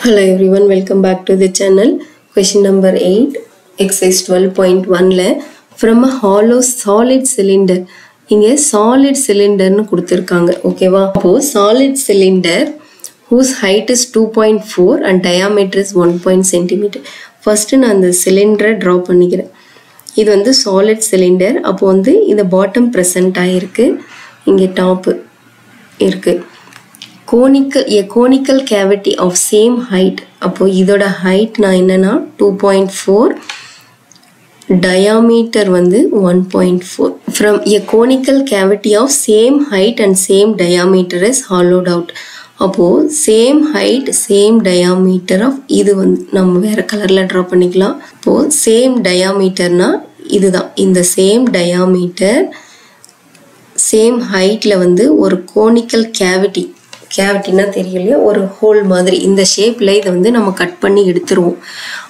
Hello everyone, welcome back to the channel. Question number 8, exercise 12.1 from a hollow solid cylinder. இங்க solid cylinder னு கொடுத்திருக்காங்க. ஓகேவா? அப்போ solid cylinder whose height is 2.4 and diameter is 1 cm. First நான் அந்த cylinder draw பண்ணிக்கிறேன். இது வந்து solid cylinder. அப்போ வந்து இந்த bottom present ஆயிருக்கு. இங்க top இருக்கு. A conical cavity of same height. அப்போ இதோட height நான் என்னன்னா 2.4, diameter வந்து 1.4. From a conical cavity of same height and same diameter is hollowed out. அப்போ same height, same diameter of இது வந்து நம்ம வேற கலர்ல draw பண்ணிக்கலாம். அப்போ same diameterனா இதுதான். இந்த same diameter, same heightல வந்து ஒரு conical cavity. கேவிட்டினா தெரியலையா, ஒரு ஹோல் மாதிரி இந்த ஷேப்பில் இதை வந்து நம்ம கட் பண்ணி எடுத்துருவோம்.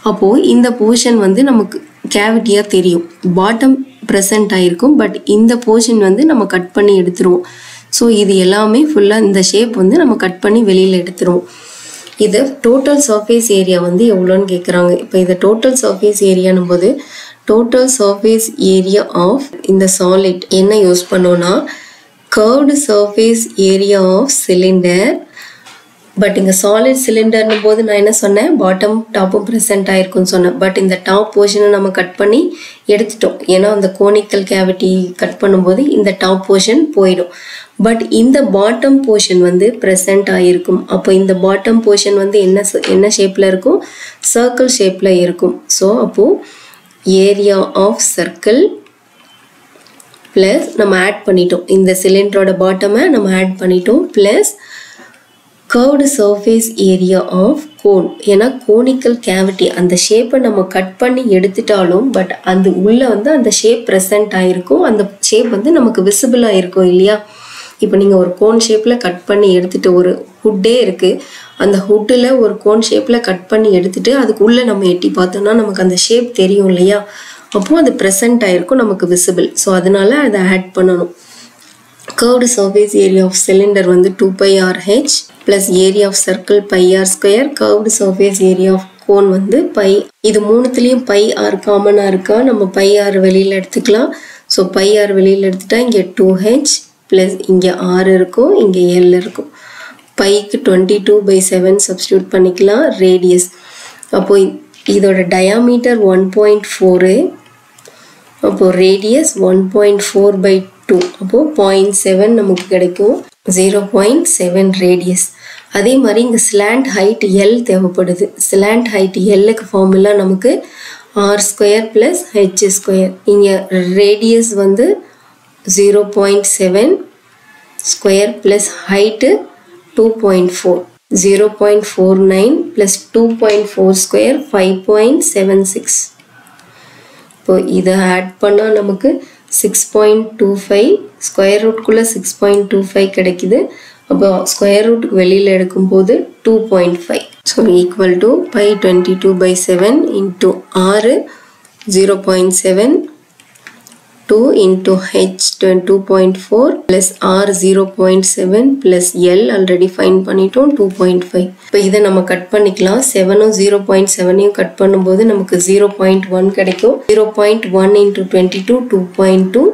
அப்போது இந்த போர்ஷன் வந்து நமக்கு கேவிட்டியாக தெரியும், பாட்டம் ப்ரெசண்ட் ஆகிருக்கும். பட் இந்த போர்ஷன் வந்து நம்ம கட் பண்ணி எடுத்துருவோம். ஸோ இது எல்லாமே ஃபுல்லாக இந்த ஷேப் வந்து நம்ம கட் பண்ணி வெளியில் எடுத்துருவோம். இதை டோட்டல் சர்ஃபேஸ் ஏரியா வந்து எவ்வளோன்னு கேட்குறாங்க. இப்போ இதை டோட்டல் சர்ஃபேஸ் ஏரியானும் போது டோட்டல் சர்ஃபேஸ் ஏரியா ஆஃப் இந்த சாலிட் என்ன யூஸ் பண்ணோன்னா curved surface area of cylinder. But இங்கே சாலிட் சிலிண்டர்னு போது நான் என்ன சொன்னேன், பாட்டம் டாப்பும் ப்ரெசென்ட் ஆயிருக்குன்னு சொன்னேன். பட் இந்த டாப் போர்ஷனை நம்ம கட் பண்ணி எடுத்துட்டோம். ஏன்னா அந்த கோனிக்கல் கேவிட்டி கட் பண்ணும்போது இந்த டாப் போர்ஷன் போயிடும். பட் இந்த பாட்டம் போர்ஷன் வந்து ப்ரெசென்ட் ஆகிருக்கும். அப்போ இந்த பாட்டம் போர்ஷன் வந்து என்ன ஷேப்பில் இருக்கும், சர்க்கிள் ஷேப்பில் இருக்கும். ஸோ அப்போது ஏரியா ஆஃப் சர்க்கிள் ப்ளஸ் நம்ம ஆட் பண்ணிட்டோம், இந்த சிலிண்டரோட பாட்டமை நம்ம ஆட் பண்ணிட்டோம், plus curved surface area of cone. ஏன்னா கோனிக்கல் கேவிட்டி அந்த ஷேப்பை நம்ம கட் பண்ணி எடுத்துட்டாலும் பட் அந்த உள்ளே வந்து அந்த ஷேப் ப்ரெசென்ட் ஆகிருக்கும். அந்த ஷேப் வந்து நமக்கு விசிபிளாக இருக்கும் இல்லையா. இப்போ நீங்கள் ஒரு கோன் ஷேப்பில் கட் பண்ணி எடுத்துகிட்டு, ஒரு ஹுட்டே இருக்குது, அந்த ஹுட்டில் ஒரு கோன் ஷேப்பில் கட் பண்ணி எடுத்துகிட்டு அதுக்குள்ளே நம்ம எட்டி பார்த்தோம்னா நமக்கு அந்த ஷேப் தெரியும் இல்லையா. அப்போது அது ப்ரெசென்ட் ஆகிருக்கும், நமக்கு விசிபிள். ஸோ அதனால அதை ஆட் பண்ணணும். Curved surface area of cylinder வந்து 2πRh plus area of circle πr². Curved surface area of cone வந்து π. இது மூணுத்துலேயும் πr காமனாக இருக்கா, நம்ம πr வெளியில் எடுத்துக்கலாம். ஸோ πr வெளியில் எடுத்துட்டா இங்கே 2h ப்ளஸ் இங்கே r இருக்கும், இங்கே l இருக்கும். பைக்கு 22/7 சப்ஸ்டியூட் பண்ணிக்கலாம். ரேடியஸ் அப்போது இதோட டயாமீட்டர் 1.4, அப்போது ரேடியஸ் 1.4/2, அப்போது 0.7 நமக்கு கிடைக்கும். 0.7 ரேடியஸ். அதே மாதிரி இங்கே ஸ்லாண்ட் ஹைட் எல் தேவைப்படுது. ஸ்லாண்ட் ஹைட் எல்லுக்கு ஃபார்முலா நமக்கு r² ப்ளஸ் h². இங்கே ரேடியஸ் வந்து 0.7 square plus height 2.4. 0.49 plus 2.4 square 5.76. இப்போ இதை ஆட் பண்ணால் நமக்கு 6.25, ஸ்கொயர் ரூட்குள்ளே 6.25 கிடைக்குது. அப்போ ஸ்கொயர் ரூட்டுக்கு வெளியில் எடுக்கும்போது 2.5. So equal to pi 22/7 into r 0.7 2 into h 2.4 plus r 0.7 plus l already find பண்ணிட்டோம் 2.5. இப்போ இதை நம்ம கட் பண்ணிக்கலாம். 7ம் 0.7யும் கட் பண்ணும்போது நமக்கு 0.1 கிடைக்கும். 0.1 into 22 2.2.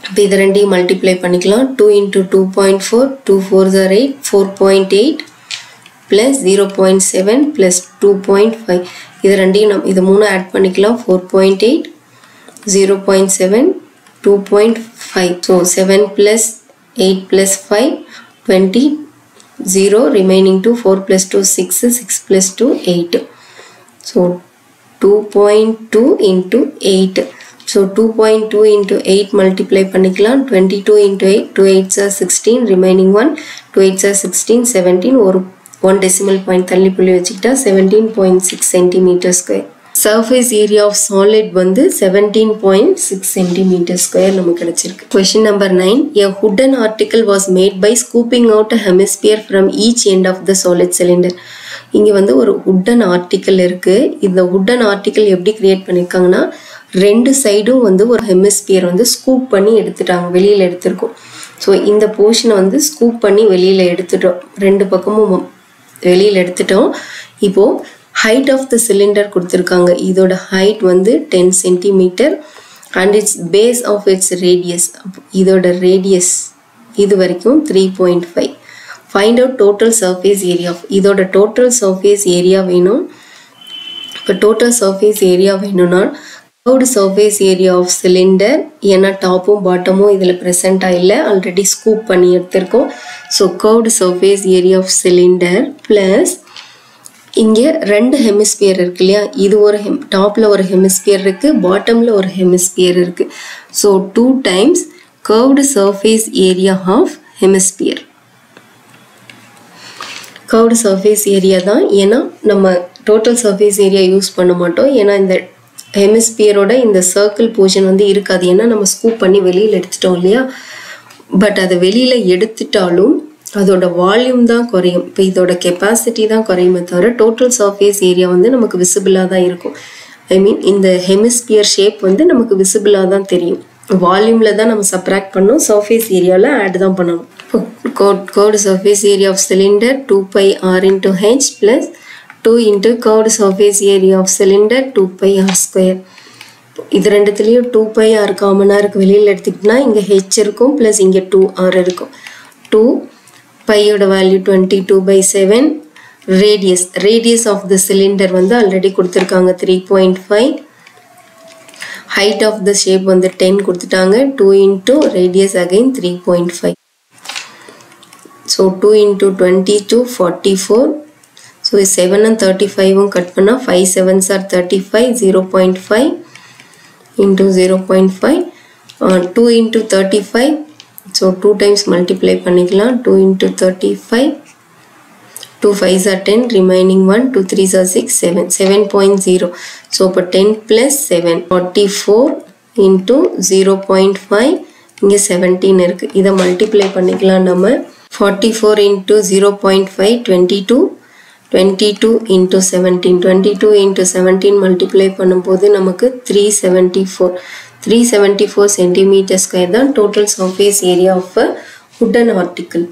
இப்போ இது ரெண்டையும் மல்டிப்ளை பண்ணிக்கலாம். 2 into 2.4 2 4s are 8, 4.8 plus 0.7 plus 2.5. இது ரெண்டையும் இது மூணு ஆட் பண்ணிக்கலாம். 4.8 0.7 2.5. so 7 plus 8 plus 5 20, 0 remaining 2, 4 plus 2 6, 6 plus 2 8. so 2.2 into 8. so 2.2 into 8 multiply பண்ணிக்கலாம். 22 into 8, 2 8s are 16, remaining 1, 2 8s are 16, 17, ஒரு 1 decimal point தள்ளி புள்ளி வச்சுக்கிட்டா 17.6 cm². Surface area of solid வந்து 17.6 cm² நமக்கு கிடைச்சிருக்கு. Question number 9, a wooden article was made by scooping out a hemisphere from each end of the solid cylinder. இங்கே வந்து ஒரு wooden article இருக்குது. இந்த wooden article எப்படி கிரியேட் பண்ணியிருக்காங்கன்னா, ரெண்டு சைடும் வந்து ஒரு ஹெமிஸ்பியர் வந்து ஸ்கூப் பண்ணி எடுத்துட்டாங்க, வெளியில் எடுத்திருக்கோம். ஸோ இந்த போர்ஷனை வந்து ஸ்கூப் பண்ணி வெளியில் எடுத்துட்டோம். ரெண்டு பக்கமும் வெளியில் எடுத்துட்டோம். இப்போது height of the cylinder கொடுத்துருக்காங்க. இதோட height வந்து 10 centimeter and its base of its radius. இதோட radius இது வரைக்கும் 3.5. Find out total surface area. இதோட total surface area வேணும். இப்போ total surface area வேணும்னா curved surface area of cylinder, ஏன்னா டாப்பும் பாட்டமும் இதில் ப்ரெசென்ட்டாக இல்லை, ஆல்ரெடி ஸ்கூப் பண்ணி எடுத்திருக்கோம். So curved surface area of cylinder plus இங்கே 2 ஹெமிஸ்பியர் இருக்கு இல்லையா, இது ஒரு டாப்பில் ஒரு ஹெமிஸ்பியர் இருக்குது, பாட்டமில் ஒரு ஹெமிஸ்பியர் இருக்குது. So 2 times curved surface area of hemisphere. curved surface area தான், ஏன்னா நம்ம டோட்டல் சர்ஃபேஸ் ஏரியா யூஸ் பண்ண மாட்டோம், ஏன்னா இந்த ஹெமிஸ்பியரோட இந்த சர்க்கிள் போர்ஷன் வந்து இருக்காது, ஏன்னா நம்ம ஸ்கூப் பண்ணி வெளியில் எடுத்துட்டோம் இல்லையா. பட் அதை வெளியில் எடுத்துட்டாலும் அதோட வால்யூம் தான் குறையும். இப்போ இதோட கெப்பாசிட்டி தான் குறையுமே தவிர டோட்டல் சர்ஃபேஸ் ஏரியா வந்து நமக்கு விசிபிளாக தான் இருக்கும். ஐ மீன் இந்த ஹெமிஸ்பியர் ஷேப் வந்து நமக்கு விசிபிளாக தான் தெரியும். வால்யூமில் தான் நம்ம சப்ராக்ட் பண்ணோம், சர்ஃபேஸ் ஏரியாவில் ஆட் தான் பண்ணணும். curved surface area of cylinder 2 pi r into h plus 2 into curved surface area of cylinder 2 pi r square. இது ரெண்டுத்துலேயும் 2 pi r காமனாக இருக்குது, வெளியில் எடுத்துக்கிட்டோம்னா இங்கே h இருக்கும் ப்ளஸ் இங்கே 2r இருக்கும். 2 பையோட value 22/7. Radius of the cylinder வந்து ஆல்ரெடி கொடுத்துருக்காங்க 3.5. height of the shape வந்து 10 கொடுத்துட்டாங்க. 2 into radius again 3.5. So 2 into 22 44. So 7 and 35 cut பண்ணா 5 7s are 35. 0.5 into 0.5. 2 into 35. So 2 times multiply பண்ணிக்கலாம். 2 into 35. 2 5s are 10. Remaining 1. 2 3s are 6. 7. 7.0. So இப்போ 10 plus 7. 44 into 0.5. இங்கே 17 இருக்கு. இதை multiply பண்ணிக்கலாம் நம்ம. 44 into 0.5 22. 22 into 17. 22 into 17 multiply பண்ணும்போது நமக்கு 374 centimeter square தான் total surface area of a wooden article.